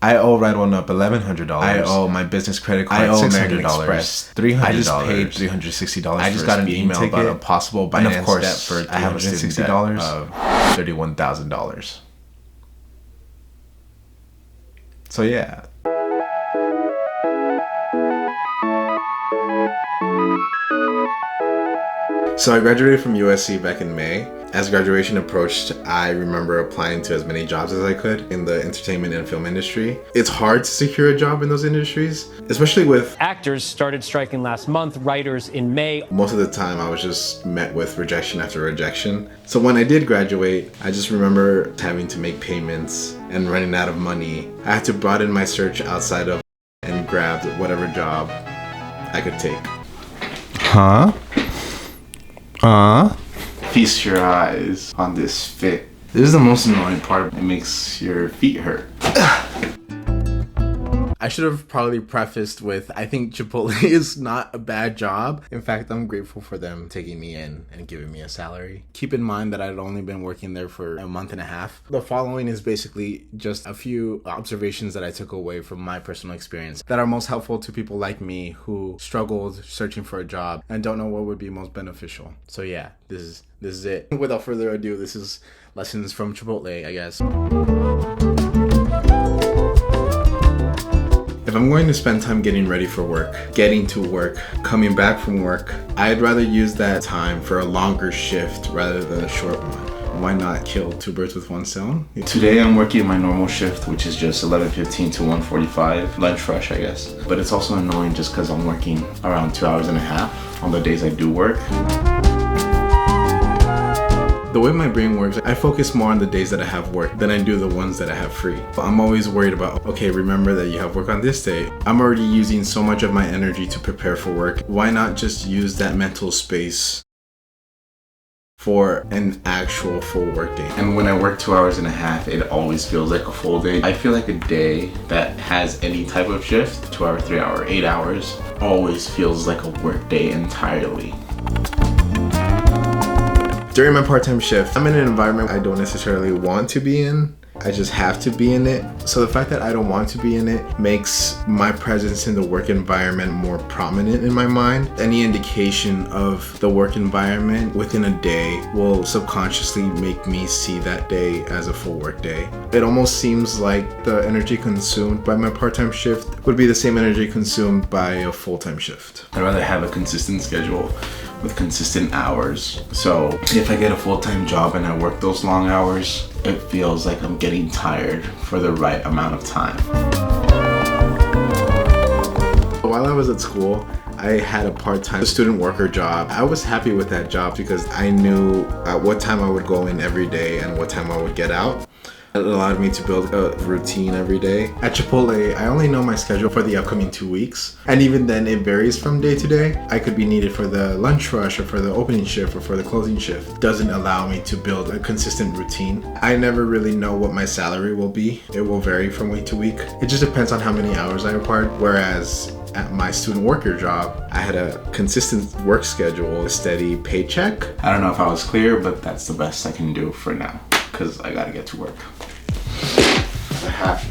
I owe Red One Up $1,100. I owe my business credit card $600. $300. I just paid $360. I just got an email about a possible Binance debt for $360 of $31,000. So yeah. So I graduated from USC back in May. As graduation approached, I remember applying to as many jobs as I could in the entertainment and film industry. It's hard to secure a job in those industries, especially with actors started striking last month, writers in May. Most of the time I was just met with rejection after rejection. So when I did graduate, I just remember having to make payments and running out of money. I had to broaden my search outside of and grab whatever job I could take. Feast your eyes on this fit. This is the most annoying part. It makes your feet hurt. I should have probably prefaced with, I think Chipotle is not a bad job. In fact, I'm grateful for them taking me in and giving me a salary. Keep in mind that I'd only been working there for a month and a half. The following is basically just a few observations that I took away from my personal experience that are most helpful to people like me who struggled searching for a job and don't know what would be most beneficial. So yeah, this is it. Without further ado, this is lessons from Chipotle, I guess. If I'm going to spend time getting ready for work, getting to work, coming back from work, I'd rather use that time for a longer shift rather than a short one. Why not kill two birds with one stone? Today I'm working my normal shift, which is just 11:15 to 1:45, lunch rush I guess. But it's also annoying just because I'm working around 2 hours and a half on the days I do work. The way my brain works, I focus more on the days that I have work than I do the ones that I have free. But I'm always worried about, okay, remember that you have work on this day. I'm already using so much of my energy to prepare for work. Why not just use that mental space for an actual full work day? And when I work 2 hours and a half, it always feels like a full day. I feel like a day that has any type of shift, 2 hour, 3 hour, 8 hours, always feels like a work day entirely. During my part-time shift, I'm in an environment I don't necessarily want to be in. I just have to be in it. So the fact that I don't want to be in it makes my presence in the work environment more prominent in my mind. Any indication of the work environment within a day will subconsciously make me see that day as a full work day. It almost seems like the energy consumed by my part-time shift would be the same energy consumed by a full-time shift. I'd rather have a consistent schedule with consistent hours. So if I get a full-time job and I work those long hours, it feels like I'm getting tired for the right amount of time. While I was at school, I had a part-time student worker job. I was happy with that job because I knew at what time I would go in every day and what time I would get out. It allowed me to build a routine every day. At Chipotle, I only know my schedule for the upcoming 2 weeks. And even then, it varies from day to day. I could be needed for the lunch rush or for the opening shift or for the closing shift. It doesn't allow me to build a consistent routine. I never really know what my salary will be. It will vary from week to week. It just depends on how many hours I required. Whereas at my student worker job, I had a consistent work schedule, a steady paycheck. I don't know if I was clear, but that's the best I can do for now, because I gotta get to work. I have to.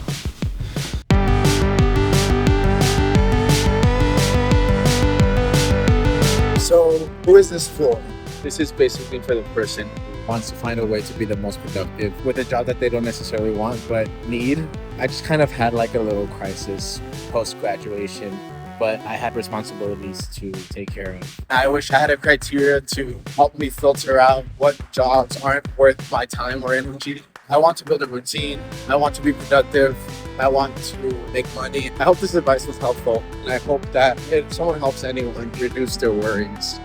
So, who is this for? This is basically for the person who wants to find a way to be the most productive with a job that they don't necessarily want but need. I just kind of had like a little crisis post-graduation, but I had responsibilities to take care of. I wish I had a criteria to help me filter out what jobs aren't worth my time or energy. I want to build a routine. I want to be productive. I want to make money. I hope this advice was helpful, and I hope that if someone helps anyone reduce their worries.